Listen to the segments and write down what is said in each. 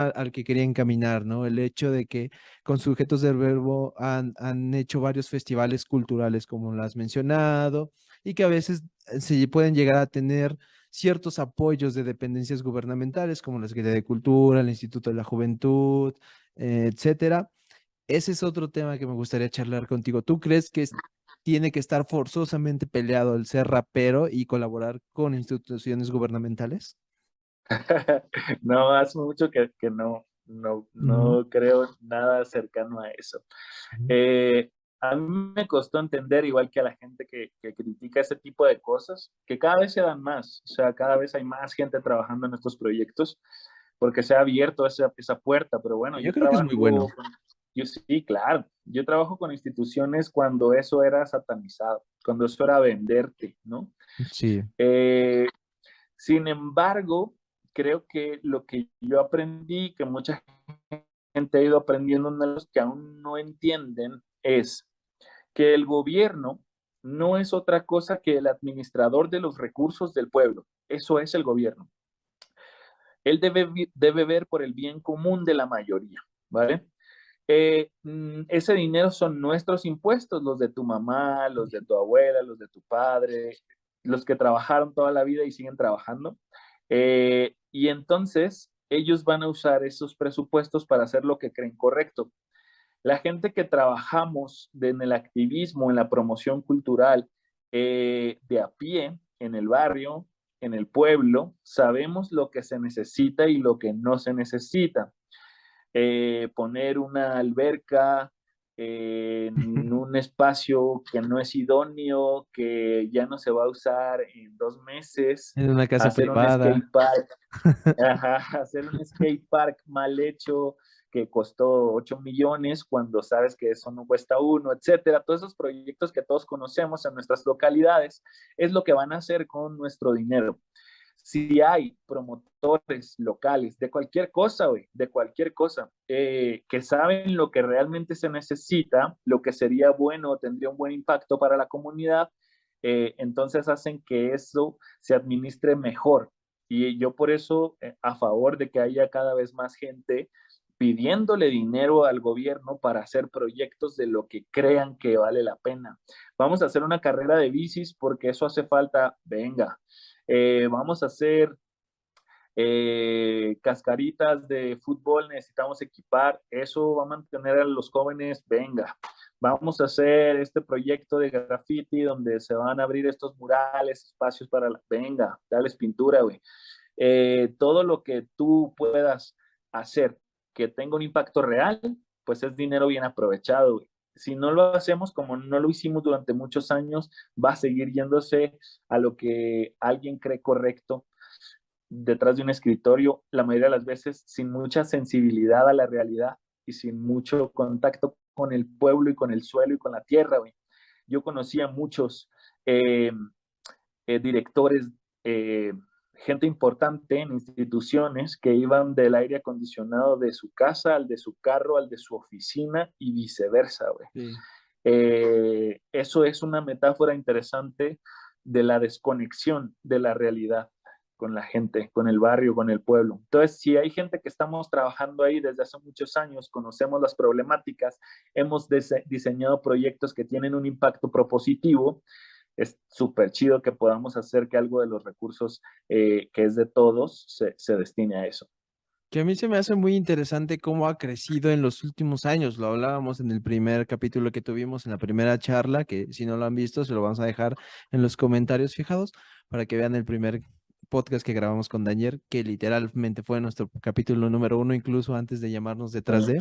al que quería encaminar, ¿no? El hecho de que con sujetos del verbo han hecho varios festivales culturales, como lo has mencionado, y que a veces se pueden llegar a tener ciertos apoyos de dependencias gubernamentales, como la Secretaría de Cultura, el Instituto de la Juventud, etcétera. Ese es otro tema que me gustaría charlar contigo. ¿Tú crees que tiene que estar forzosamente peleado el ser rapero y colaborar con instituciones gubernamentales? No, hace mucho que Ujú, no creo nada cercano a eso. ujú. Eh, a mí me costó entender, igual que a la gente que critica ese tipo de cosas, que cada vez se dan más, o sea, cada vez hay más gente trabajando en estos proyectos, porque se ha abierto esa puerta, pero bueno, Y yo creo que es muy bueno. yo sí, claro, yo trabajo con instituciones cuando eso era satanizado, cuando eso era venderte, ¿no? Sí. Eh, Sin embargo, creo que lo que yo aprendí, que mucha gente ha ido aprendiendo, uno de los que aún no entienden, es que el gobierno no es otra cosa que el administrador de los recursos del pueblo. Eso es el gobierno. Él debe ver por el bien común de la mayoría, ¿vale? Ese dinero son nuestros impuestos, los de tu mamá, los de tu abuela, los de tu padre, los que trabajaron toda la vida y siguen trabajando. Y entonces ellos van a usar esos presupuestos para hacer lo que creen correcto. La gente que trabajamos en el activismo, en la promoción cultural, de a pie, en el barrio, en el pueblo, sabemos lo que se necesita y lo que no se necesita. Poner una alberca en un espacio que no es idóneo, que ya no se va a usar en 2 meses, En una casa hacer un privada. skate park, ajá, hacer un skate park mal hecho que costó 8 millones cuando sabes que eso no cuesta uno, etcétera. Todos esos proyectos que todos conocemos en nuestras localidades es lo que van a hacer con nuestro dinero. Si hay promotores locales de cualquier cosa, güey, de cualquier cosa, que saben lo que realmente se necesita, lo que sería bueno, tendría un buen impacto para la comunidad, entonces hacen que eso se administre mejor. Y yo por eso, a favor de que haya cada vez más gente pidiéndole dinero al gobierno para hacer proyectos de lo que crean que vale la pena. Vamos a hacer una carrera de bicis porque eso hace falta, venga. Vamos a hacer cascaritas de fútbol, necesitamos equipar, eso va a mantener a los jóvenes, venga. Vamos a hacer este proyecto de graffiti donde se van a abrir estos murales, espacios para la, venga, dales pintura, güey. Todo lo que tú puedas hacer que tenga un impacto real, pues es dinero bien aprovechado, güey. Si no lo hacemos como no lo hicimos durante muchos años, va a seguir yéndose a lo que alguien cree correcto detrás de un escritorio, la mayoría de las veces sin mucha sensibilidad a la realidad y sin mucho contacto con el pueblo y con el suelo y con la tierra. Güey. Yo conocía muchos eh, directores, eh, gente importante en instituciones que iban del aire acondicionado de su casa al de su carro, al de su oficina y viceversa. Güey. Sí. Eso es una metáfora interesante de la desconexión de la realidad con la gente, con el barrio, con el pueblo. Entonces, si hay gente que estamos trabajando ahí desde hace muchos años, conocemos las problemáticas, hemos diseñado proyectos que tienen un impacto propositivo, es súper chido que podamos hacer que algo de los recursos que es de todos se destine a eso. Que a mí se me hace muy interesante cómo ha crecido en los últimos años. Lo hablábamos en el primer capítulo que tuvimos, en la primera charla, que si no lo han visto, se lo vamos a dejar en los comentarios fijados para que vean el primer podcast que grabamos con Daniel, que literalmente fue nuestro capítulo número uno, incluso antes de llamarnos Detrás de.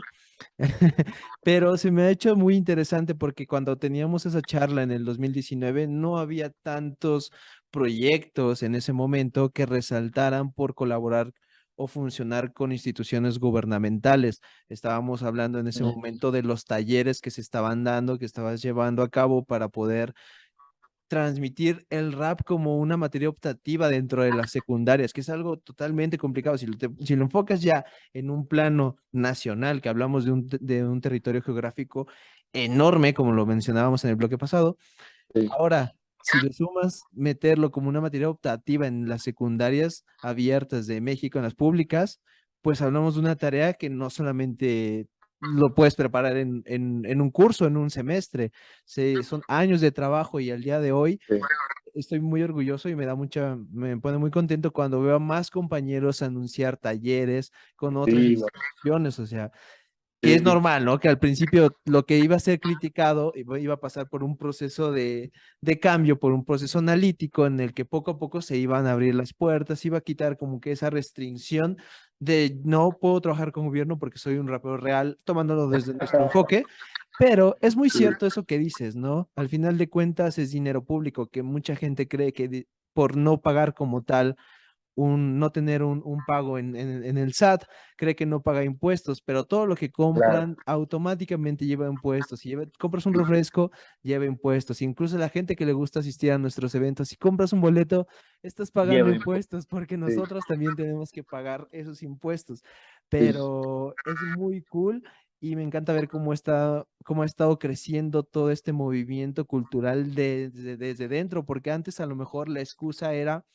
Pero se me ha hecho muy interesante porque cuando teníamos esa charla en el 2019 no había tantos proyectos en ese momento que resaltaran por colaborar o funcionar con instituciones gubernamentales. Estábamos hablando en ese momento de los talleres que se estaban dando, que estabas llevando a cabo para poder transmitir el rap como una materia optativa dentro de las secundarias, que es algo totalmente complicado. Si lo enfocas ya en un plano nacional, que hablamos de un territorio geográfico enorme, como lo mencionábamos en el bloque pasado, Sí. ahora, si le sumas meterlo como una materia optativa en las secundarias abiertas de México, en las públicas, pues hablamos de una tarea que no solamente lo puedes preparar en un curso, en un semestre, son años de trabajo y al día de hoy Sí, estoy muy orgulloso y me pone muy contento cuando veo a más compañeros anunciar talleres con otras sí, güey, instituciones, o sea, que es sí, normal, ¿no? Que al principio lo que iba a ser criticado iba a pasar por un proceso de cambio, por un proceso analítico en el que poco a poco se iban a abrir las puertas, iba a quitar como que esa restricción de no puedo trabajar con gobierno porque soy un rapero real, tomándolo desde nuestro enfoque, pero es muy sí, cierto eso que dices, ¿no? Al final de cuentas es dinero público que mucha gente cree que por no pagar como tal no tener un pago en el SAT, cree que no paga impuestos, pero todo lo que claro, compran automáticamente lleva impuestos. Si compras un refresco, lleva impuestos. Incluso la gente que le gusta asistir a nuestros eventos, si compras un boleto, estás pagando lleva impuestos porque sí, nosotros también tenemos que pagar esos impuestos. sí. Pero es muy cool. Y me encanta ver cómo ha estado creciendo todo este movimiento cultural desde dentro, porque antes a lo mejor la excusa era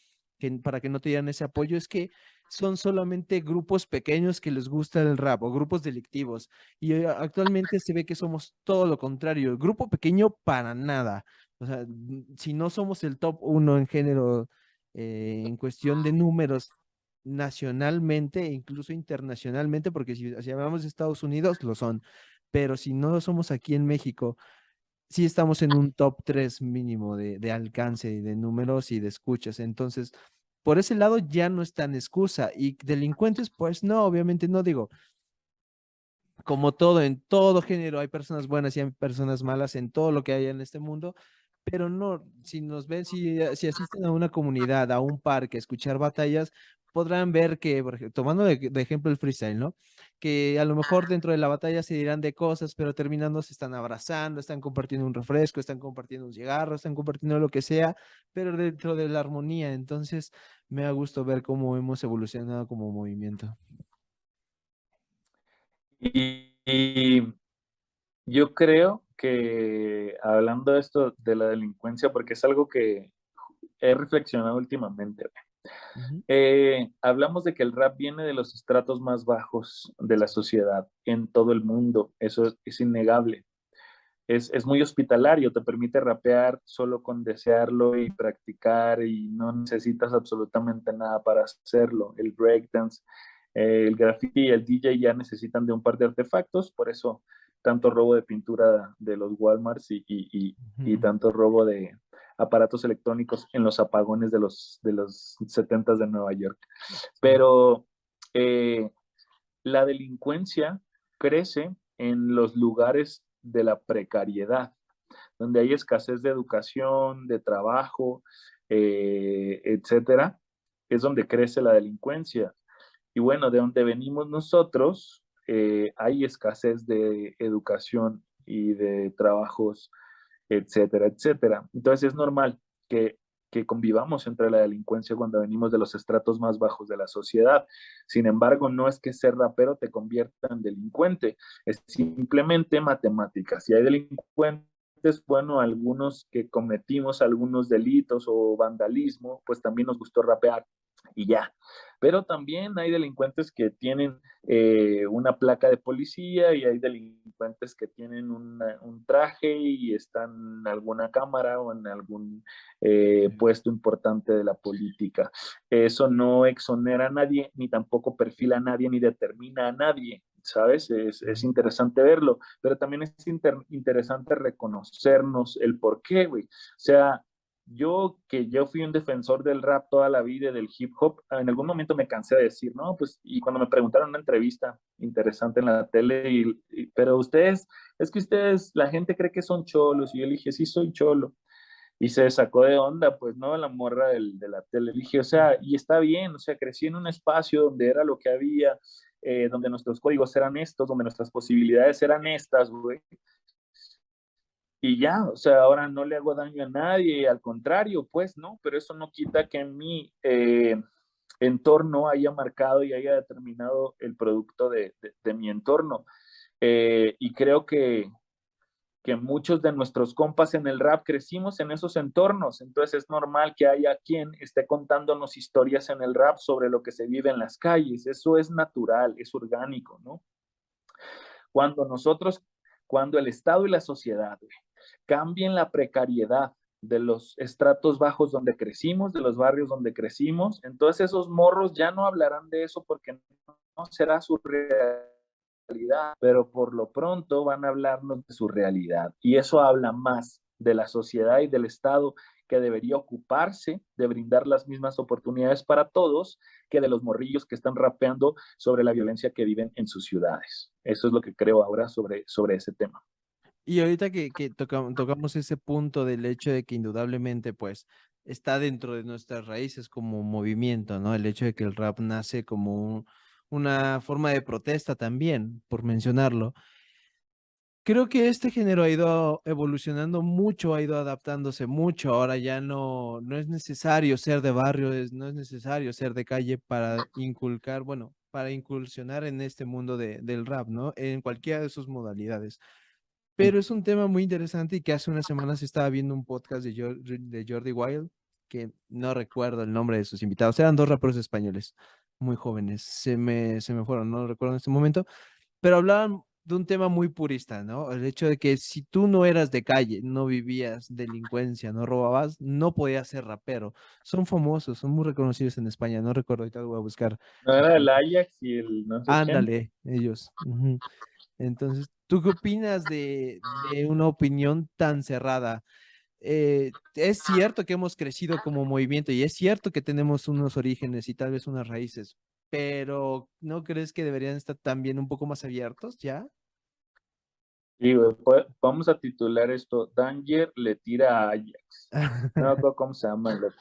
para que no te dieran ese apoyo es que son solamente grupos pequeños que les gusta el rap o grupos delictivos. Y actualmente se ve que somos todo lo contrario, el grupo pequeño para nada. O sea, si no somos el top uno en género en cuestión de números nacionalmente e incluso internacionalmente, porque si hablamos de Estados Unidos, lo son. Pero si no lo somos aquí en México, sí estamos en un top 3 mínimo de alcance y de números y de escuchas. Entonces, por ese lado ya no es tan excusa. Y delincuentes, pues no, obviamente no digo, como todo, en todo género hay personas buenas y hay personas malas en todo lo que hay en este mundo, pero no, si nos ven, si asisten a una comunidad, a un parque, a escuchar batallas, podrán ver que, por ejemplo, tomando de ejemplo el freestyle, ¿no? Que a lo mejor dentro de la batalla se dirán de cosas, pero terminando se están abrazando, están compartiendo un refresco, están compartiendo un cigarro, están compartiendo lo que sea, pero dentro de la armonía. Entonces, me da gusto ver cómo hemos evolucionado como movimiento. Y yo creo que hablando de esto de la delincuencia, porque es algo que he reflexionado últimamente. Ujú. Hablamos de que el rap viene de los estratos más bajos de la sociedad en todo el mundo. Eso es innegable. Es muy hospitalario, te permite rapear solo con desearlo y practicar y no necesitas absolutamente nada para hacerlo. El breakdance, el graffiti y el DJ ya necesitan de un par de artefactos, por eso tanto robo de pintura de los Walmarts y Ujú. tanto robo de aparatos electrónicos en los apagones de los 70 de Nueva York. Sí. Pero eh, la delincuencia crece en los lugares de la precariedad, donde hay escasez de educación, de trabajo, etcétera, es donde crece la delincuencia. Y bueno, de donde venimos nosotros, hay escasez de educación y de trabajos, etcétera, etcétera. Entonces es normal que, que convivamos entre la delincuencia cuando venimos de los estratos más bajos de la sociedad. Sin embargo, no es que ser rapero te convierta en delincuente, es simplemente matemáticas. Si hay delincuentes, bueno, algunos que cometimos algunos delitos o vandalismo, pues también nos gustó rapear y ya. Pero también hay delincuentes que tienen una placa de policía y hay delincuentes que tienen un traje y están en alguna cámara o en algún puesto importante de la política. Eso no exonera a nadie, ni tampoco perfila a nadie, ni determina a nadie. ¿Sabes? Es Ujú. interesante verlo, pero también es interesante reconocernos el por qué, güey. O sea, yo fui un defensor del rap toda la vida, del hip hop, en algún momento me cansé de decir, no, pues, y cuando me preguntaron en una entrevista interesante en la tele, pero ustedes, es que ustedes, la gente cree que son cholos, y yo le dije, sí, soy cholo, y se sacó de onda, pues, ¿no? La morra de la tele, le dije, o sea, y está bien, o sea, crecí en un espacio donde era lo que había, donde nuestros códigos eran estos, donde nuestras posibilidades eran estas, güey, y ya, o sea, ahora no le hago daño a nadie, al contrario, pues, ¿no? Pero eso no quita que en mi entorno haya marcado y haya determinado el producto de mi entorno. Y creo que muchos de nuestros compas en el rap crecimos en esos entornos, entonces es normal que haya quien esté contándonos historias en el rap sobre lo que se vive en las calles, eso es natural, es orgánico, ¿no? Cuando nosotros, cuando el Estado y la sociedad cambien la precariedad de los estratos bajos donde crecimos, de los barrios donde crecimos, entonces esos morros ya no hablarán de eso porque no será su realidad, pero por lo pronto van a hablarnos de su realidad. Y eso habla más de la sociedad y del Estado que debería ocuparse de brindar las mismas oportunidades para todos que de los morrillos que están rapeando sobre la violencia que viven en sus ciudades. Eso es lo que creo ahora sobre ese tema. Y ahorita que tocamos ese punto del hecho de que indudablemente, pues, está dentro de nuestras raíces como movimiento, ¿no? El hecho de que el rap nace como una forma de protesta también, por mencionarlo. Creo que este género ha ido evolucionando mucho, ha ido adaptándose mucho. Ahora ya no es necesario ser de barrio, no es necesario ser de calle para inculcar, bueno, para incursionar en este mundo del rap, ¿no? En cualquiera de sus modalidades. Pero es un tema muy interesante y que hace unas semanas estaba viendo un podcast de Jordi Wild, que no recuerdo el nombre de sus invitados. Eran dos raperos españoles, muy jóvenes. Se me fueron, no lo recuerdo en este momento, pero hablaban de un tema muy purista, ¿no? El hecho de que si tú no eras de calle, no vivías delincuencia, no robabas, no podías ser rapero. Son famosos, son muy reconocidos en España, no recuerdo, ahorita lo voy a buscar. No era el Ajax y el no sé quién. Ándale, ellos. Ujú. Entonces, ¿tú qué opinas de una opinión tan cerrada? Es cierto que hemos crecido como movimiento y es cierto que tenemos unos orígenes y tal vez unas raíces, pero ¿no crees que deberían estar también un poco más abiertos ya? Y vamos a titular esto, Danger le tira a Ajax. No me acuerdo cómo se llama el otro.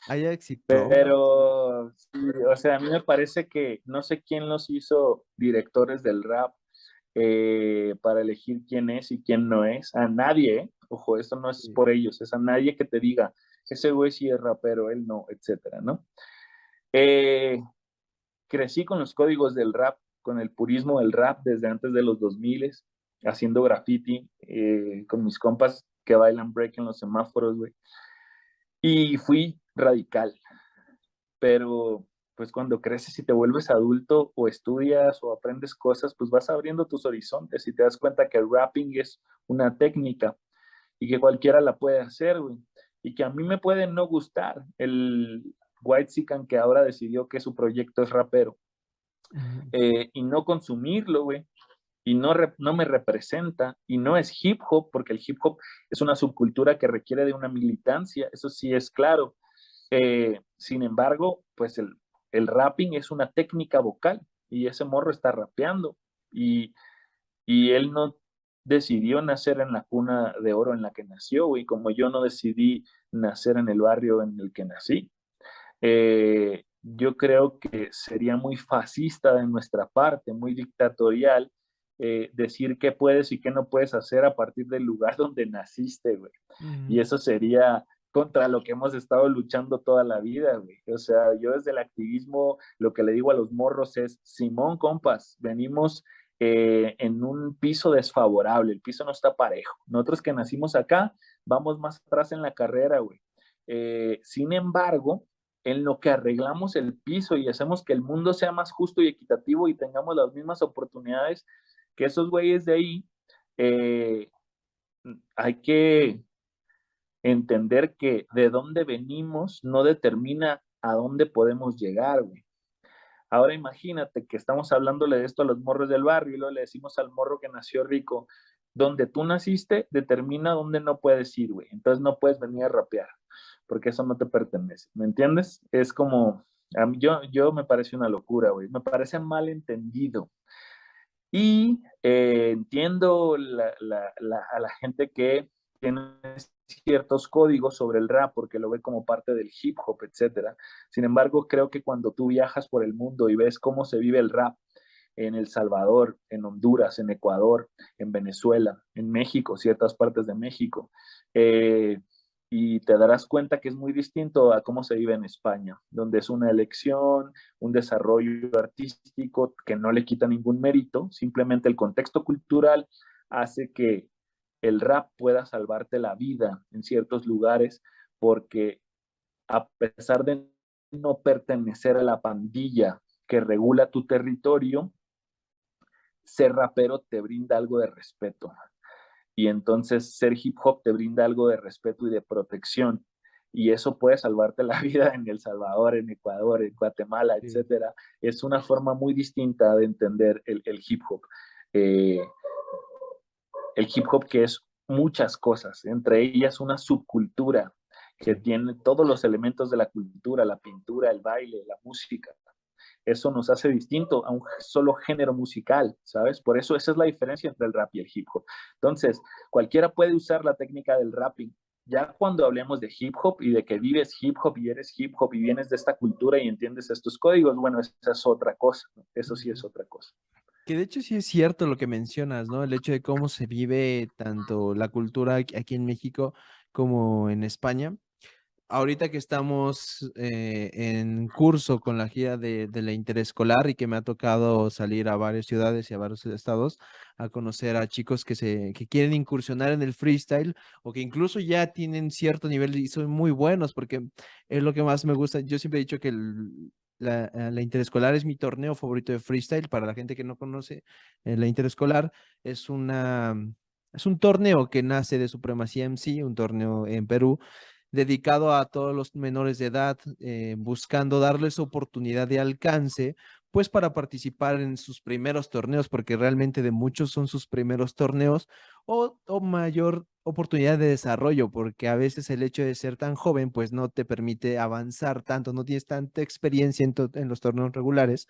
Ajax y Pro. Pero, sí, o sea, a mí me parece que no sé quién los hizo directores del rap para elegir quién es y quién no es. A nadie, ¿eh? Ojo, esto no es Sí. por ellos, es a nadie que te diga, ese güey sí es rapero, él no, etcétera, ¿no? Eh, Crecí con los códigos del rap, con el purismo del rap desde antes de los 2000, haciendo graffiti con mis compas que bailan break en los semáforos, güey. Y fui radical, pero pues cuando creces y te vuelves adulto o estudias o aprendes cosas, pues vas abriendo tus horizontes y te das cuenta que el rapping es una técnica y que cualquiera la puede hacer, güey. Y que a mí me puede no gustar el Whitezican que ahora decidió que su proyecto es rapero Ujú. y no consumirlo, güey. Y no me representa y no es hip hop, porque el hip hop es una subcultura que requiere de una militancia, eso sí es claro. Sin embargo, pues el rapping es una técnica vocal y ese morro está rapeando y, y él no decidió nacer en la cuna de oro en la que nació, y como yo no decidí nacer en el barrio en el que nací. Yo creo que sería muy fascista de nuestra parte, muy dictatorial, decir qué puedes y qué no puedes hacer a partir del lugar donde naciste, güey. Y Ujú. eso sería contra lo que hemos estado luchando toda la vida, güey. O sea, yo desde el activismo lo que le digo a los morros es, Simón, compas, venimos en un piso desfavorable, el piso no está parejo. Nosotros que nacimos acá, vamos más atrás en la carrera, güey. Sin embargo, en lo que arreglamos el piso y hacemos que el mundo sea más justo y equitativo y tengamos las mismas oportunidades que esos güeyes de ahí, eh, hay que entender que de dónde venimos no determina a dónde podemos llegar, güey. Ahora imagínate que estamos hablándole de esto a los morros del barrio y luego le decimos al morro que nació rico, donde tú naciste determina dónde no puedes ir, güey. Entonces no puedes venir a rapear, porque eso no te pertenece, ¿me entiendes? Es como, a mí, yo me parece una locura, güey. Me parece mal entendido. Y entiendo a la gente que tiene ciertos códigos sobre el rap porque lo ve como parte del hip hop, etcétera. Sin embargo, creo que cuando tú viajas por el mundo y ves cómo se vive el rap en El Salvador, en Honduras, en Ecuador, en Venezuela, en México, ciertas partes de México, eh, y te darás cuenta que es muy distinto a cómo se vive en España, donde es una elección, un desarrollo artístico que no le quita ningún mérito, simplemente el contexto cultural hace que el rap pueda salvarte la vida en ciertos lugares, porque a pesar de no pertenecer a la pandilla que regula tu territorio, ser rapero te brinda algo de respeto. Y entonces ser hip hop te brinda algo de respeto y de protección. Y eso puede salvarte la vida en El Salvador, en Ecuador, en Guatemala, Sí. etcétera. Es una forma muy distinta de entender el hip hop. Eh, el hip hop que es muchas cosas, entre ellas una subcultura que Sí. tiene todos los elementos de la cultura, la pintura, el baile, la música. Eso nos hace distinto a un solo género musical, ¿sabes? Por eso esa es la diferencia entre el rap y el hip hop. Entonces, cualquiera puede usar la técnica del rapping. Ya cuando hablemos de hip hop y de que vives hip hop y eres hip hop y vienes de esta cultura y entiendes estos códigos, bueno, esa es otra cosa, ¿no? Eso sí es otra cosa. Que de hecho sí es cierto lo que mencionas, ¿no? El hecho de cómo se vive tanto la cultura aquí en México como en España. Ahorita que estamos en curso con la gira de la interescolar y que me ha tocado salir a varias ciudades y a varios estados a conocer a chicos que quieren incursionar en el freestyle o que incluso ya tienen cierto nivel y son muy buenos porque es lo que más me gusta. Yo siempre he dicho que la interescolar es mi torneo favorito de freestyle. Para la gente que no conoce, la interescolar es es un torneo que nace de Supremacía MC, un torneo en Perú dedicado a todos los menores de edad, buscando darles oportunidad de alcance, pues para participar en sus primeros torneos, porque realmente de muchos son sus primeros torneos, o mayor oportunidad de desarrollo, porque a veces el hecho de ser tan joven, pues no te permite avanzar tanto, no tienes tanta experiencia en los torneos regulares.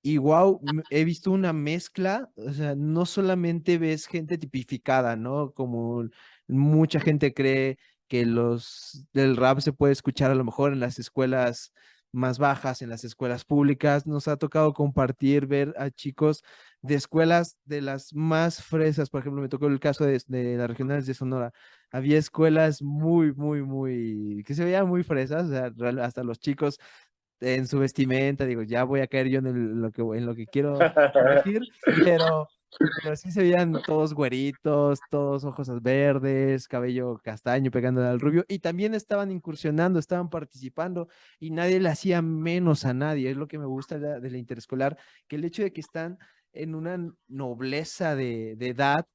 Y wow, he visto una mezcla, o sea, no solamente ves gente tipificada, ¿no? Como mucha gente cree que los del rap se puede escuchar a lo mejor en las escuelas más bajas, en las escuelas públicas. Nos ha tocado compartir, ver a chicos de escuelas de las más fresas. Por ejemplo, me tocó el caso de las regionales de Sonora. Había escuelas que se veían muy fresas, o sea, hasta los chicos en su vestimenta, digo, ya voy a caer yo en lo que quiero decir, pero, pero sí se veían todos güeritos, todos ojos verdes, cabello castaño pegándole al rubio, y también estaban incursionando, estaban participando, y nadie le hacía menos a nadie. Es lo que me gusta de la interescolar, que el hecho de que están en una nobleza de edad,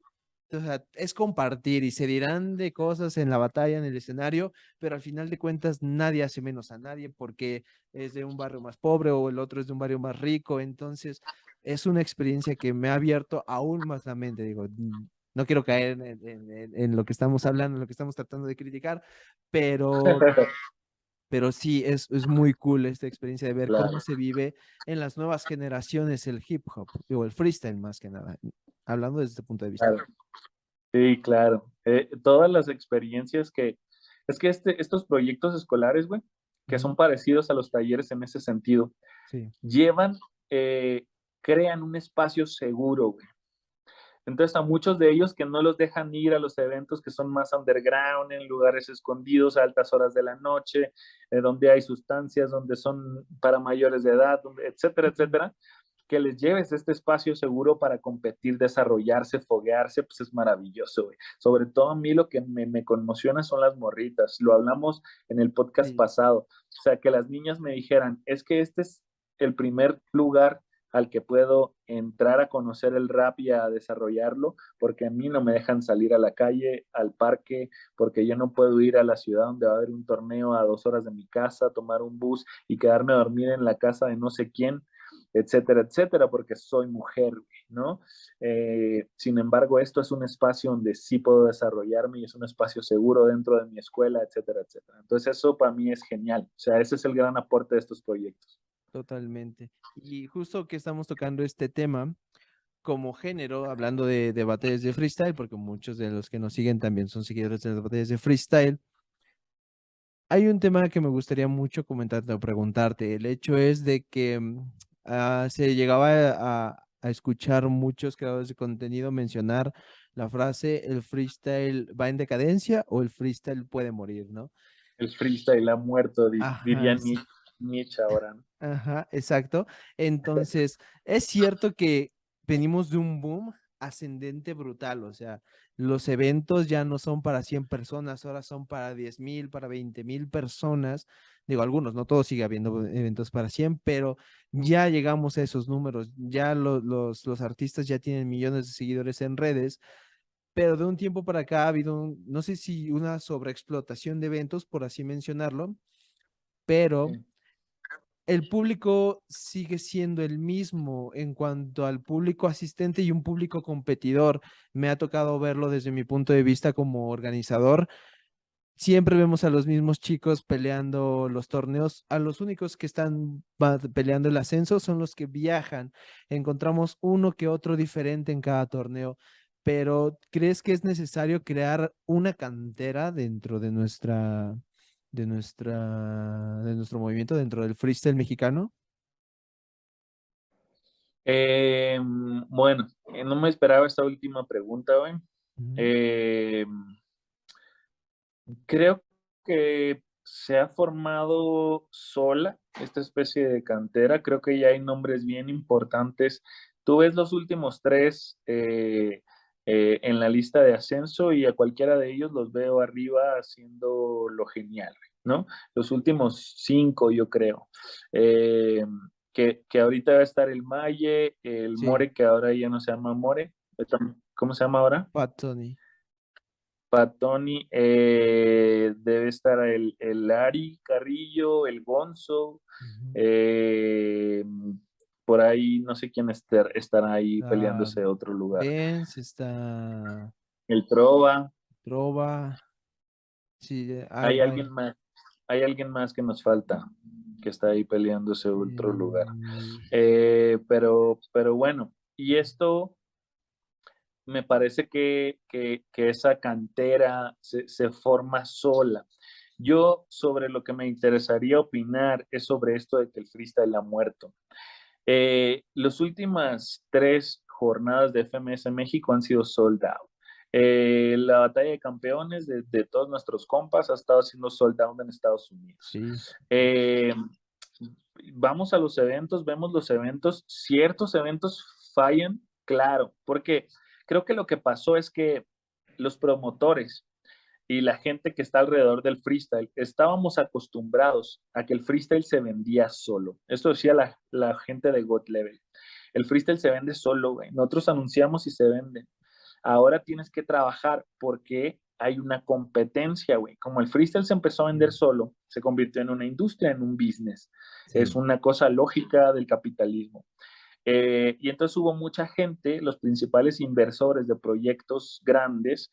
o sea, es compartir y se dirán de cosas en la batalla, en el escenario, pero al final de cuentas nadie hace menos a nadie porque es de un barrio más pobre o el otro es de un barrio más rico. Entonces, es una experiencia que me ha abierto aún más la mente. Digo, no quiero caer en lo que estamos hablando, en lo que estamos tratando de criticar, pero, pero sí, es muy cool esta experiencia de ver cómo Claro, se vive en las nuevas generaciones el hip hop o el freestyle más que nada, hablando desde este punto de vista. claro. Sí, claro. Todas las experiencias es que estos proyectos escolares, güey, que Ujú. son parecidos a los talleres en ese sentido, Sí. llevan, crean un espacio seguro, güey. Entonces, a muchos de ellos que no los dejan ir a los eventos que son más underground, en lugares escondidos a altas horas de la noche, donde hay sustancias, donde son para mayores de edad, etcétera, Ujú. etcétera, que les lleves este espacio seguro para competir, desarrollarse, foguearse, pues es maravilloso, güey. Sobre todo a mí lo que me conmociona son las morritas. Lo hablamos en el podcast Sí. pasado. O sea, que las niñas me dijeran, es que este es el primer lugar al que puedo entrar a conocer el rap y a desarrollarlo, porque a mí no me dejan salir a la calle, al parque, porque yo no puedo ir a la ciudad donde va a haber un torneo a 2 horas de mi casa, tomar un bus y quedarme a dormir en la casa de no sé quién, etcétera, etcétera, porque soy mujer, ¿no? Sin embargo, esto es un espacio donde sí puedo desarrollarme y es un espacio seguro dentro de mi escuela, etcétera, etcétera. Entonces eso para mí es genial. O sea, ese es el gran aporte de estos proyectos. Totalmente. Y justo que estamos tocando este tema como género, hablando de batallas de freestyle, porque muchos de los que nos siguen también son seguidores de las batallas de freestyle, hay un tema que me gustaría mucho comentarte o preguntarte. El hecho es de que se llegaba a escuchar muchos creadores de contenido mencionar la frase, el freestyle va en decadencia o el freestyle puede morir, ¿no? El freestyle ha muerto, Ajá, diría Nietzsche ahora, ¿no? ajá, exacto. Entonces, es cierto que venimos de un boom. ascendente brutal, o sea, los eventos ya no son para 100 personas, ahora son para 10,000, para 20,000 personas. Digo, algunos, no todos sigue habiendo eventos para 100, pero ya llegamos a esos números, ya los artistas ya tienen millones de seguidores en redes, pero de un tiempo para acá ha habido, no sé si una sobreexplotación de eventos, por así mencionarlo, pero Sí. el público sigue siendo el mismo en cuanto al público asistente y un público competidor. Me ha tocado verlo desde mi punto de vista como organizador. Siempre vemos a los mismos chicos peleando los torneos. A los únicos que están peleando el ascenso son los que viajan. Encontramos uno que otro diferente en cada torneo. Pero ¿crees que es necesario crear una cantera dentro de nuestro movimiento, dentro del freestyle mexicano? Bueno, no me esperaba esta última pregunta, güey. Ujú. Eh, Creo que se ha formado sola esta especie de cantera. Creo que ya hay nombres bien importantes. Tú ves los últimos tres en la lista de ascenso y a cualquiera de ellos los veo arriba haciendo lo genial, ¿no? Los últimos cinco, yo creo. Eh, que ahorita va a estar el Maye, el Sí, More, que ahora ya no se llama More. ¿Cómo se llama ahora? Pat Tony. Pat Tony, debe estar el Ari Carrillo, el Gonzo, Ujú. eh, por ahí no sé quién estará ahí Está peleándose otro lugar. Benz, está El Trova, Trova. Sí, hay hay. alguien más, hay alguien más que nos falta, que está ahí peleándose otro lugar. eh, Pero bueno, y esto me parece que esa cantera se forma sola. Yo sobre lo que me interesaría opinar es sobre esto de que el freestyle ha muerto. Las últimas tres jornadas de FMS México han sido sold out. La batalla de campeones de todos nuestros compas ha estado siendo sold out en Estados Unidos. sí, Eh, Vamos a los eventos, vemos los eventos, ciertos eventos fallan, claro, porque creo que lo que pasó es que los promotores y la gente que está alrededor del freestyle estábamos acostumbrados a que el freestyle se vendía solo. Esto decía la gente de God Level. El freestyle se vende solo, güey. Nosotros anunciamos y se vende. Ahora tienes que trabajar porque hay una competencia, güey. Como el freestyle se empezó a vender solo, se convirtió en una industria, en un business. Es sí, una cosa lógica del capitalismo. Y entonces hubo mucha gente, los principales inversores de proyectos grandes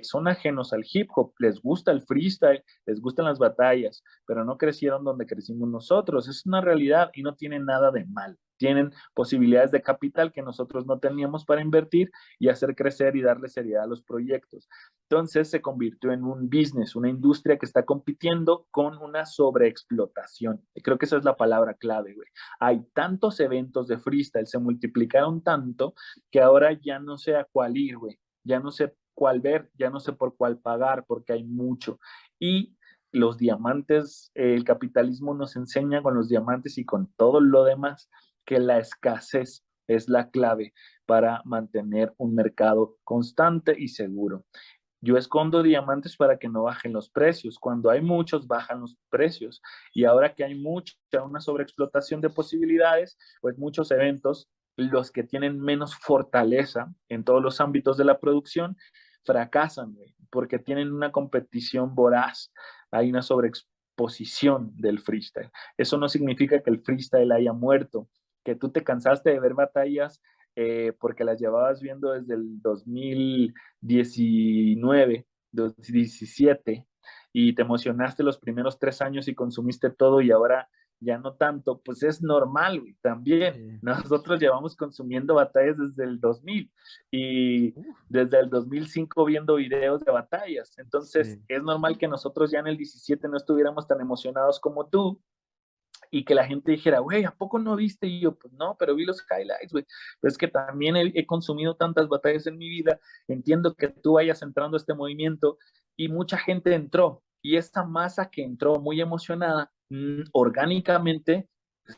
son ajenos al hip hop, les gusta el freestyle, les gustan las batallas, pero no crecieron donde crecimos nosotros. Es una realidad y no tienen nada de mal. Tienen posibilidades de capital que nosotros no teníamos para invertir y hacer crecer y darle seriedad a los proyectos. Entonces se convirtió en un business, una industria que está compitiendo con una sobreexplotación. Y creo que esa es la palabra clave, güey. Hay tantos eventos de freestyle, se multiplicaron tanto que ahora ya no sé a cuál ir, güey. Ya no sé cuál ver, ya no sé por cuál pagar, porque hay mucho. Y los diamantes, el capitalismo nos enseña con los diamantes y con todo lo demás que la escasez es la clave para mantener un mercado constante y seguro. Yo escondo diamantes para que no bajen los precios. Cuando hay muchos, bajan los precios. Y ahora que hay mucha, una sobreexplotación de posibilidades, pues muchos eventos, los que tienen menos fortaleza en todos los ámbitos de la producción, fracasan, güey, porque tienen una competición voraz. Hay una sobreexposición del freestyle. Eso no significa que el freestyle haya muerto, que tú te cansaste de ver batallas porque las llevabas viendo desde el 2019, 2017 y te emocionaste los primeros 3 años y consumiste todo y ahora ya no tanto, pues es normal, güey, también. sí. Nosotros llevamos consumiendo batallas desde el 2000 y Uf, desde el 2005 viendo videos de batallas. Entonces, sí, es normal que nosotros ya en el 17 no estuviéramos tan emocionados como tú y que la gente dijera, güey, ¿a poco no viste? Y yo, pues no, pero vi los highlights, güey. Pero es que también he consumido tantas batallas en mi vida, entiendo que tú vayas entrando a este movimiento y mucha gente entró. Y esta masa que entró muy emocionada, orgánicamente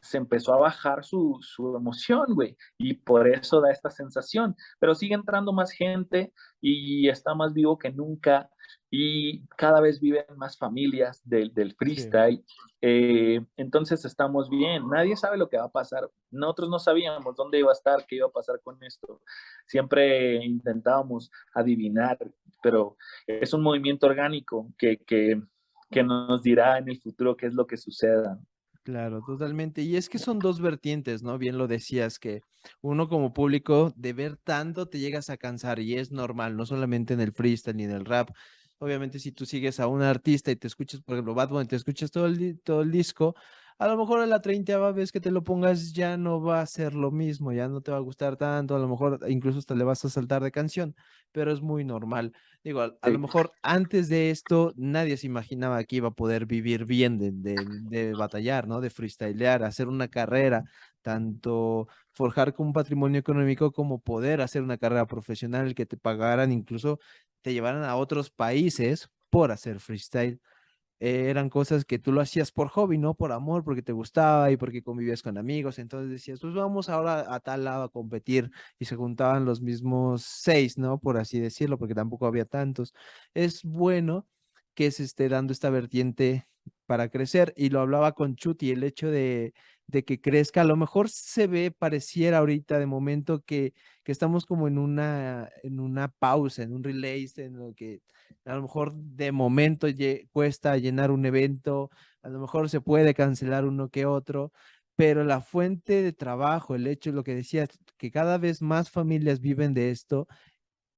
se empezó a bajar su emoción, güey, y por eso da esta sensación, pero sigue entrando más gente y está más vivo que nunca y cada vez viven más familias del Sí. freestyle, entonces estamos bien, nadie sabe lo que va a pasar, nosotros no sabíamos dónde iba a estar, qué iba a pasar con esto, siempre intentábamos adivinar, pero es un movimiento orgánico que nos dirá en el futuro qué es lo que suceda. Claro, totalmente. Y es que son dos vertientes, ¿no? Bien lo decías, que uno como público de ver tanto te llegas a cansar y es normal, no solamente en el freestyle ni en el rap. Obviamente si tú sigues a un artista y te escuchas, por ejemplo, Bad Bunny, te escuchas todo el disco, a lo mejor a la 30ª vez que te lo pongas ya no va a ser lo mismo, ya no te va a gustar tanto, a lo mejor incluso hasta le vas a saltar de canción, pero es muy normal. Digo, a lo Sí. mejor antes de esto nadie se imaginaba que iba a poder vivir bien de batallar, ¿no? De freestylear, hacer una carrera, tanto forjar como un patrimonio económico como poder hacer una carrera profesional que te pagaran, incluso te llevaran a otros países por hacer freestyle. Eran cosas que tú lo hacías por hobby, no por amor, porque te gustaba y porque convivías con amigos. Entonces decías, pues vamos ahora a tal lado a competir y se juntaban los mismos 6, ¿no? Por así decirlo, porque tampoco había tantos. Es bueno que se esté dando esta vertiente para crecer y lo hablaba con Chuti, el hecho de que crezca, a lo mejor se ve, pareciera ahorita de momento que estamos como en una pausa, en un release, en lo que a lo mejor de momento cuesta llenar un evento, a lo mejor se puede cancelar uno que otro, pero la fuente de trabajo, el hecho, lo que decías, que cada vez más familias viven de esto,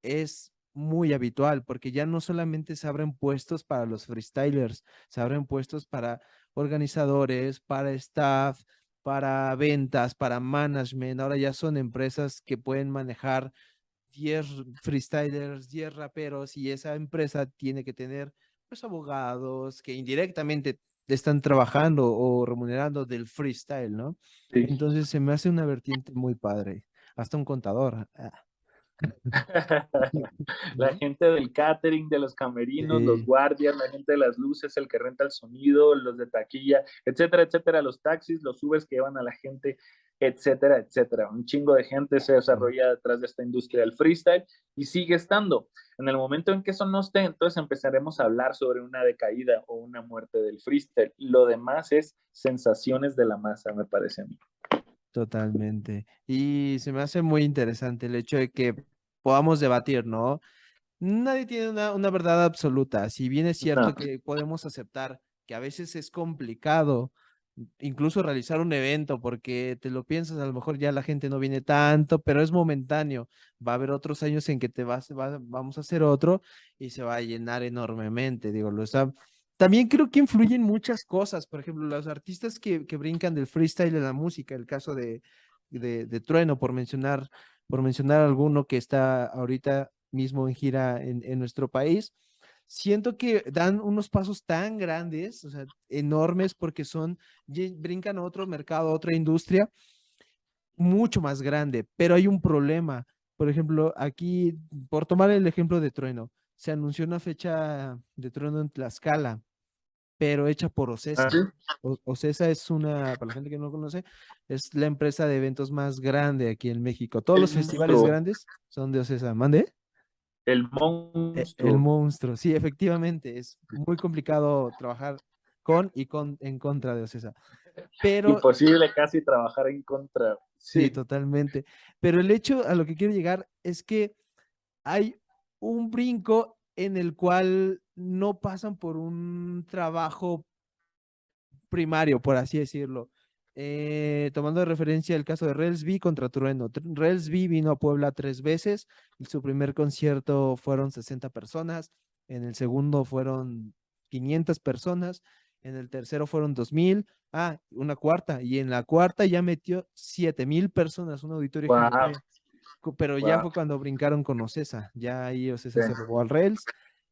es muy habitual, porque ya no solamente se abren puestos para los freestylers, se abren puestos para organizadores, para staff, para ventas, para management. Ahora ya son empresas que pueden manejar 10 freestylers, 10 raperos y esa empresa tiene que tener pues abogados que indirectamente están trabajando o remunerando del freestyle, ¿no? Sí. Entonces se me hace una vertiente muy padre, hasta un contador. La ¿No? gente del catering, de los camerinos, los Sí, guardias, la gente de las luces, el que renta el sonido, los de taquilla, etcétera, etcétera, los taxis, los Ubers que llevan a la gente, etcétera, etcétera. Un chingo de gente se sí. desarrolla detrás de esta industria del freestyle y sigue estando. En el momento en que eso no esté, entonces empezaremos a hablar sobre una decaída o una muerte del freestyle. Lo demás es sensaciones de la masa, me parece a mí. Totalmente. Y se me hace muy interesante el hecho de que podamos debatir, ¿no? Nadie tiene una verdad absoluta. Si bien es cierto No, que podemos aceptar que a veces es complicado incluso realizar un evento porque te lo piensas, a lo mejor ya la gente no viene tanto, pero es momentáneo. Va a haber otros años en que vamos a hacer otro y se va a llenar enormemente. Digo, también creo que influyen muchas cosas. Por ejemplo, los artistas que brincan del freestyle en la música, el caso de Trueno, por mencionar alguno que está ahorita mismo en gira en nuestro país, siento que dan unos pasos tan grandes, o sea, enormes, porque brincan a otro mercado, a otra industria mucho más grande, pero hay un problema. Por ejemplo, aquí, por tomar el ejemplo de Trueno, se anunció una fecha de Trueno en Tlaxcala, pero hecha por así, Ocesa. Ocesa es para la gente que no conoce, es la empresa de eventos más grande aquí en México. Todos el los festivales monstruo, grandes son de Ocesa. ¿Mande? el El monstruo. monstruo, sí, efectivamente, es muy complicado trabajar en contra de Ocesa, pero Imposible casi trabajar en contra. sí, Sí, totalmente. Pero el hecho a lo que quiero llegar es que hay un brinco en el cual no pasan por un trabajo primario, por así decirlo. Tomando de referencia el caso de Relsby contra Trueno. Relsby vino a Puebla 3 veces. Su primer concierto fueron 60 personas. En el segundo fueron 500 personas. En el tercero fueron 2000. Ah, una cuarta. Y en la cuarta ya metió 7000 personas, un auditorio wow, gigante. Pero ya wow. fue cuando brincaron con Ocesa. Ya ahí Ocesa Sí. se robó al Rels.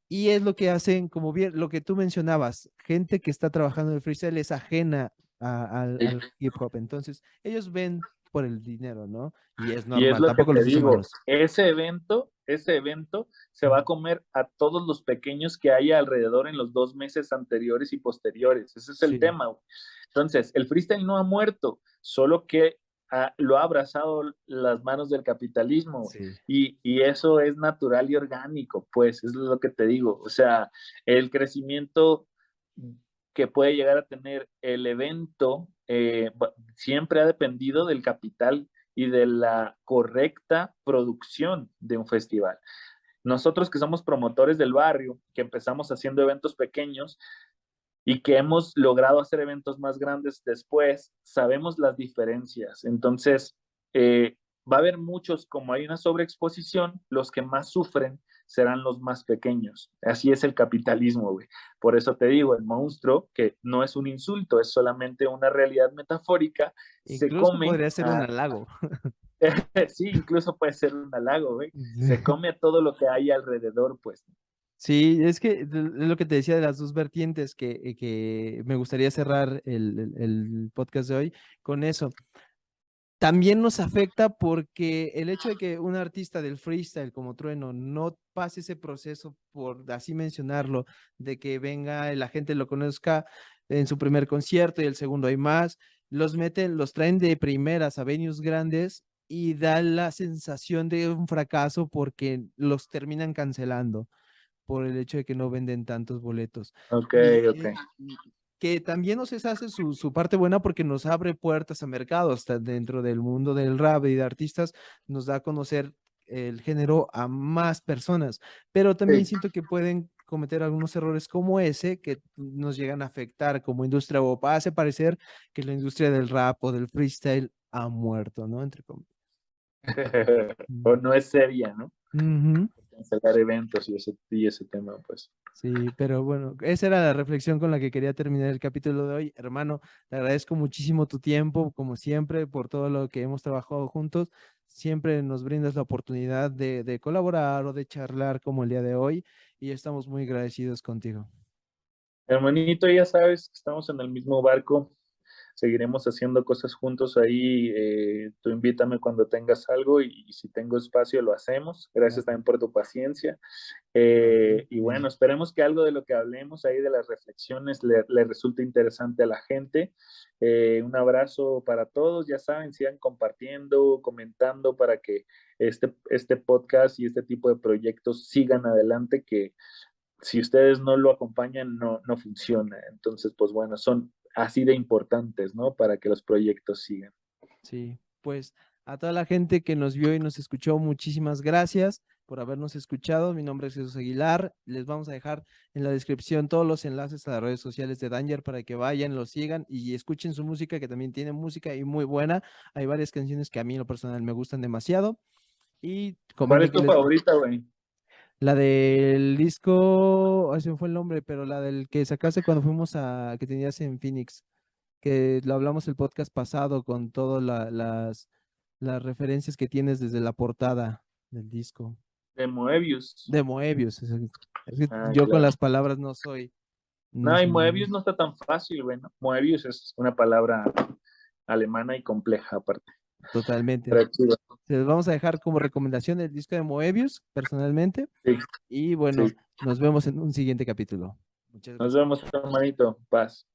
Y es lo que hacen, como bien lo que tú mencionabas, gente que está trabajando en el freestyle es ajena al hip hop. Entonces, ellos ven por el dinero, ¿no? Y es Y es normal, lo que tampoco te los hizo digo, malos. ese evento ese evento se va a comer a todos los pequeños que haya alrededor en los 2 meses anteriores y posteriores. Ese es el Sí, tema. Entonces, el freestyle no ha muerto, solo que lo ha abrazado las manos del capitalismo. sí. Y eso es natural y orgánico, pues, es lo que te digo. O sea, el crecimiento que puede llegar a tener el evento siempre ha dependido del capital y de la correcta producción de un festival. Nosotros que somos promotores del barrio, que empezamos haciendo eventos pequeños y que hemos logrado hacer eventos más grandes después, sabemos las diferencias. Entonces, va a haber muchos, como hay una sobreexposición, los que más sufren serán los más pequeños. Así es el capitalismo, güey. Por eso te digo, el monstruo, que no es un insulto, es solamente una realidad metafórica, se Incluso come podría ser un halago. sí, incluso puede ser un halago, güey. Se come a todo lo que hay alrededor, pues. Sí, es que es lo que te decía de las dos vertientes que me gustaría cerrar el podcast de hoy con eso. También nos afecta porque el hecho de que un artista del freestyle como Trueno no pase ese proceso, por así mencionarlo, de que venga y la gente lo conozca en su primer concierto y el segundo hay más, los meten, los traen de primeras a venues grandes y da la sensación de un fracaso porque los terminan cancelando por el hecho de que no venden tantos boletos. Ok, Y, ok. que también nos hace su parte buena porque nos abre puertas a mercados dentro del mundo del rap y de artistas, nos da a conocer el género a más personas, pero también Sí. siento que pueden cometer algunos errores como ese que nos llegan a afectar como industria o hace parecer que la industria del rap o del freestyle ha muerto, ¿no? Entre comillas. O no es seria, ¿no? Ujú. Cancelar eventos y ese tema, pues. Sí, pero bueno, esa era la reflexión con la que quería terminar el capítulo de hoy. Hermano, te agradezco muchísimo tu tiempo, como siempre, por todo lo que hemos trabajado juntos. Siempre nos brindas la oportunidad de colaborar o de charlar como el día de hoy y estamos muy agradecidos contigo. Hermanito, ya sabes que estamos en el mismo barco. Seguiremos haciendo cosas juntos ahí. Tú invítame cuando tengas algo y si tengo espacio lo hacemos. Gracias Claro. también por tu paciencia. No, a ti, Y bien. bueno, esperemos que algo de lo que hablemos ahí de las reflexiones le resulte interesante a la gente. Un abrazo para todos, ya saben, sigan compartiendo, comentando para que este podcast y este tipo de proyectos sigan adelante, que si ustedes no lo acompañan, no funciona. Entonces, pues bueno, son así de importantes, ¿no? Para que los proyectos sigan. Sí, pues a toda la gente que nos vio y nos escuchó, muchísimas gracias por habernos escuchado. Mi nombre es Jesús Aguilar. Les vamos a dejar en la descripción todos los enlaces a las redes sociales de Danger para que vayan, lo sigan y escuchen su música, que también tiene música y muy buena. Hay varias canciones que a mí en lo personal me gustan demasiado. Y ¿Cuál comento es que tu favorita, güey? la del disco, ay, se me fue el nombre, pero la del que sacaste cuando fuimos a, que tenías en Phoenix, que lo hablamos el podcast pasado con todas las referencias que tienes desde la portada del disco. De Moebius. De Moebius. Es que Ah, yo con claro. las palabras no soy, no No, y soy muy Moebius no está tan fácil, güey, ¿no? Moebius es una palabra alemana y compleja aparte. totalmente. Pero chido. Les vamos a dejar como recomendación el disco de Moebius, personalmente. Sí, Y sí. bueno, nos vemos en un siguiente capítulo. Muchas Nos gracias. vemos, hermanito. Paz.